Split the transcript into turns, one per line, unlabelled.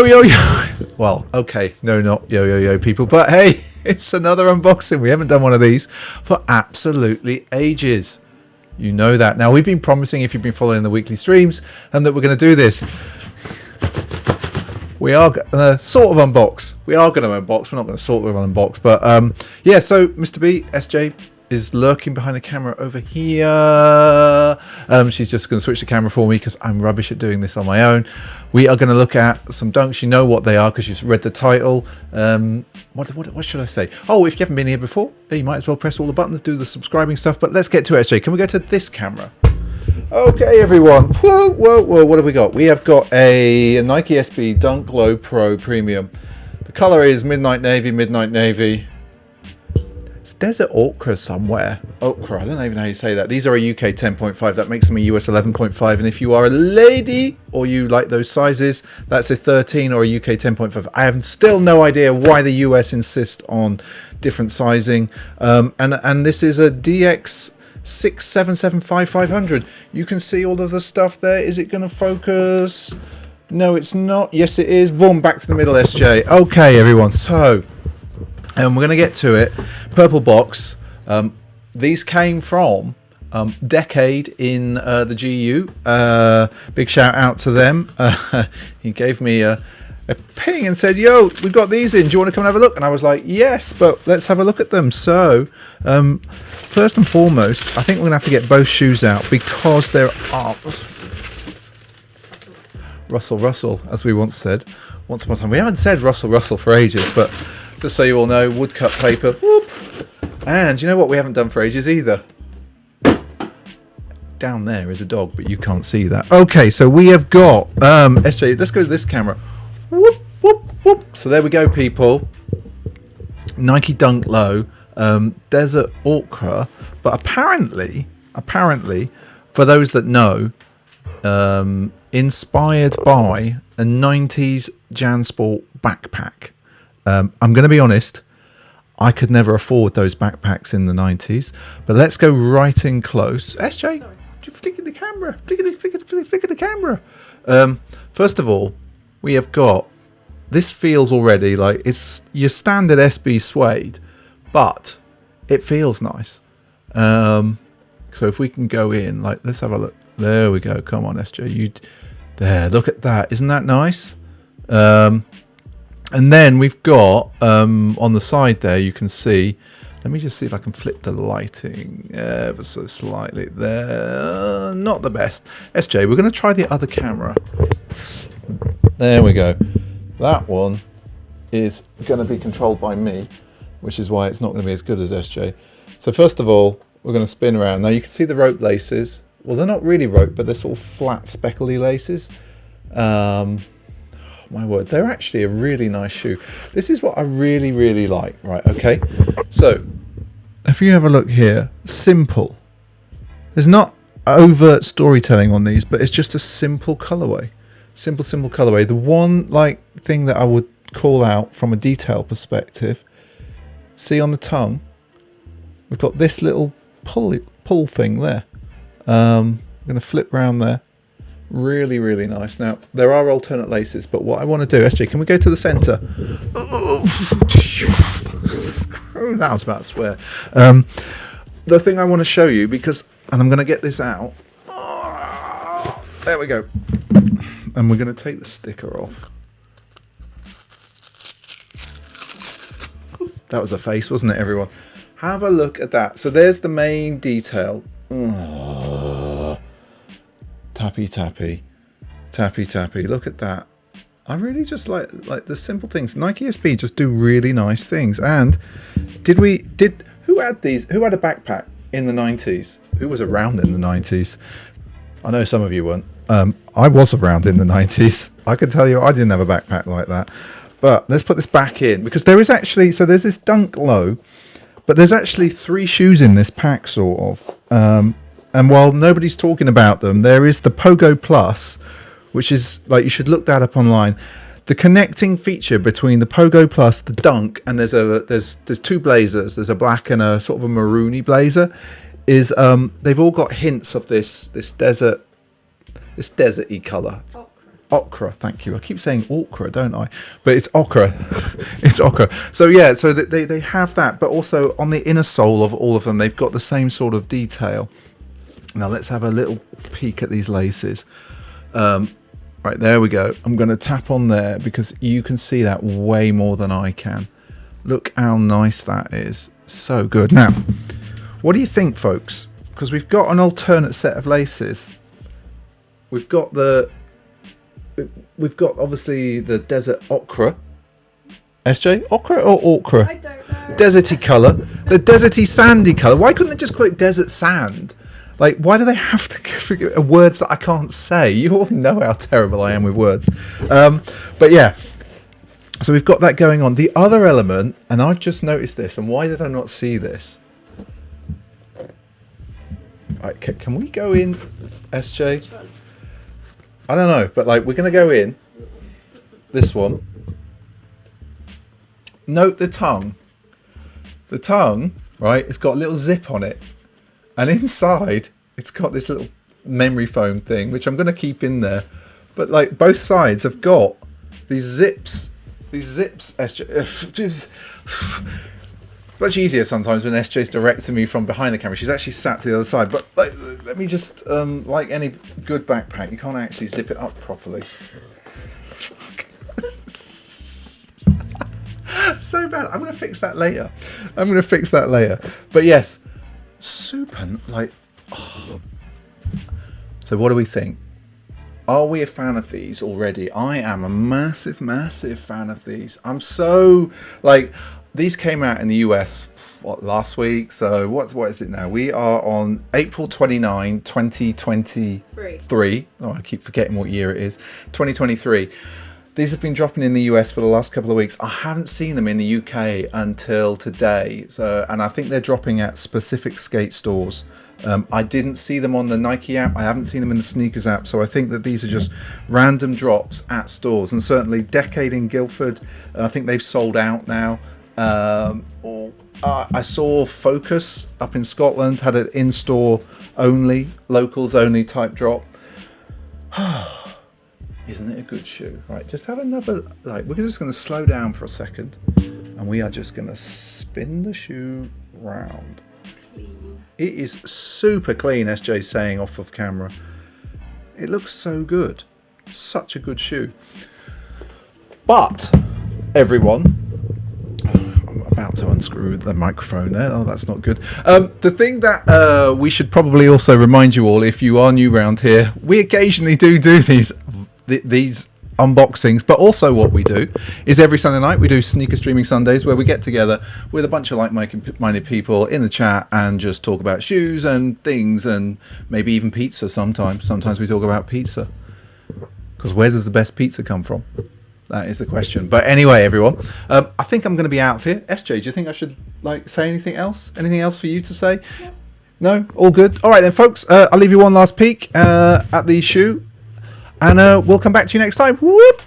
Yo, yo. Well, okay, no, not yo people, but hey, it's another unboxing. We haven't done one of these for absolutely ages. You know that. Now, we've been promising, if you've been following the weekly streams, and that we're going to do this. We are going to sort of unbox. We are going to unbox. We're not going to sort of unbox, but yeah. So, Mr. B, SJ is lurking behind the camera over here. She's just going to switch the camera for me because I'm rubbish at doing this on my own. We are going to look at some dunks. You know what they are because you've read the title. What should I say? Oh, if you haven't been here before, you might as well press all the buttons, do the subscribing stuff. But let's get to it, SJ. Can we go to this camera? Okay, everyone. Whoa. What have we got? We have got a Nike SB Dunk Low Pro Premium. The color is Midnight Navy. Desert Ochre somewhere. Ochre, I don't even know how you say that. These are a UK 10.5. That makes them a US 11.5. And if you are a lady or you like those sizes, that's a 13 or a UK 10.5. I have still no idea why the US insist on different sizing. And this is a DX 6775500. You can see all of the stuff there. Is it going to focus? No, it's not. Yes, it is. Boom, back to the middle, SJ. Okay, everyone. So, we're going to get to it. Purple box. These came from Decade in the GU. Big shout out to them. He gave me a ping and said, yo, we've got these in. Do you want to come and have a look? And I was like, yes, but let's have a look at them. So, first and foremost, I think we're going to have to get both shoes out because there are... Russell, as we once said. Once upon a time. We haven't said Russell for ages, but... just so you all know, woodcut paper. Whoop. And you know what we haven't done for ages either? Down there is a dog, but you can't see that. Okay, so we have got SJ. Let's go to this camera. Whoop. So there we go, people. Nike Dunk Low, Desert Ochre, but apparently, for those that know, inspired by a 90s Jansport backpack. I'm going to be honest, I could never afford those backpacks in the 90s, but let's go right in close. SJ, flick at the camera. Flick at the camera. First of all, we have got, this feels already like it's your standard SB suede, but it feels nice. So if we can go in, like, let's have a look. There we go. Come on, SJ. There, look at that. Isn't that nice? And then we've got, on the side there, you can see, let me just see if I can flip the lighting ever so slightly there. Not the best. SJ, we're going to try the other camera. There we go. That one is going to be controlled by me, which is why it's not going to be as good as SJ. So first of all, we're going to spin around. Now you can see the rope laces. Well, they're not really rope, but they're sort of flat, speckly laces. My word, they're actually a really nice shoe. This is what I really like. Right, okay. So, if you have a look here, simple. There's not overt storytelling on these, but it's just a simple colorway. Simple colorway. The one thing that I would call out from a detail perspective, see on the tongue, we've got this little pull thing there. I'm going to flip around there. Really nice. Now there are alternate laces, but what I want to do, SJ, can we go to the center? That was about to swear. The thing I want to show you, because, and I'm going to get this out. There we go. And we're going to take the sticker off. That was a face, wasn't it, everyone? Have a look at that. So there's the main detail. Tappy. Look at that. I really just like the simple things. Nike SB just do really nice things. And who had these? Who had a backpack in the 90s? Who was around in the 90s? I know some of you weren't. I was around in the 90s. I can tell you I didn't have a backpack like that. But let's put this back in, because there is actually, so there's this Dunk Low, but there's actually 3 shoes in this pack, sort of. And while nobody's talking about them, there is the Pogo Plus, which is, like, you should look that up online. The connecting feature between the Pogo Plus, the Dunk, and there's 2 blazers. There's a black and a sort of a maroony blazer. Is they've all got hints of this desert, this deserty color. Ochre, thank you. I keep saying Ochre, don't I? But it's Ochre. It's Ochre. So yeah, so they have that, but also on the inner sole of all of them, they've got the same sort of detail. Now let's have a little peek at these laces. Right, there we go. I'm going to tap on there because you can see that way more than I can. Look how nice that is. So good. Now, what do you think, folks? Because we've got an alternate set of laces. We've got obviously the desert ochre. SJ, ochre or ochre?
I don't know.
Deserty colour. The deserty sandy colour. Why couldn't they just call it desert sand? Like, why do they have to figure words that I can't say? You all know how terrible I am with words. But yeah, so we've got that going on. The other element, and I've just noticed this, and why did I not see this? Right, can we go in, SJ? I don't know, but like, we're going to go in this one. Note the tongue. The tongue, right, it's got a little zip on it. And inside, it's got this little memory foam thing, which I'm going to keep in there. But like both sides have got these zips. These zips, SJ. It's much easier sometimes when SJ's directing me from behind the camera. She's actually sat to the other side. But like, let me just, like any good backpack, you can't actually zip it up properly. So bad. I'm going to fix that later. But yes. Super, like, oh. So what do we think? Are we a fan of these already? I am a massive fan of these. I'm so, like, these came out in the US last week, so what is it now? We are on April 29, 2023. Oh, I keep forgetting what year it is. 2023. These have been dropping in the US for the last couple of weeks. I haven't seen them in the UK until today. And I think they're dropping at specific skate stores. I didn't see them on the Nike app. I haven't seen them in the sneakers app. So I think that these are just random drops at stores. And certainly Decade in Guildford, I think they've sold out now. I saw Focus up in Scotland had an in-store only, locals only type drop. Isn't it a good shoe? Right, just have another, like, we're just going to slow down for a second and we are just going to spin the shoe round. Clean. It is super clean, SJ's saying off of camera. It looks so good. Such a good shoe. But, everyone, I'm about to unscrew the microphone there. Oh, that's not good. The thing that we should probably also remind you all, if you are new around here, we occasionally do these unboxings, but also what we do is every Sunday night we do Sneaker Streaming Sundays, where we get together with a bunch of like-minded people in the chat and just talk about shoes and things, and maybe even pizza sometimes we talk about pizza, because where does the best pizza come from? That is the question. But anyway, everyone, I think I'm going to be out of here. SJ, do you think I should like say anything else for you to say? No, all good. All right then, folks, I'll leave you one last peek at the shoe. And we'll come back to you next time. Whoop!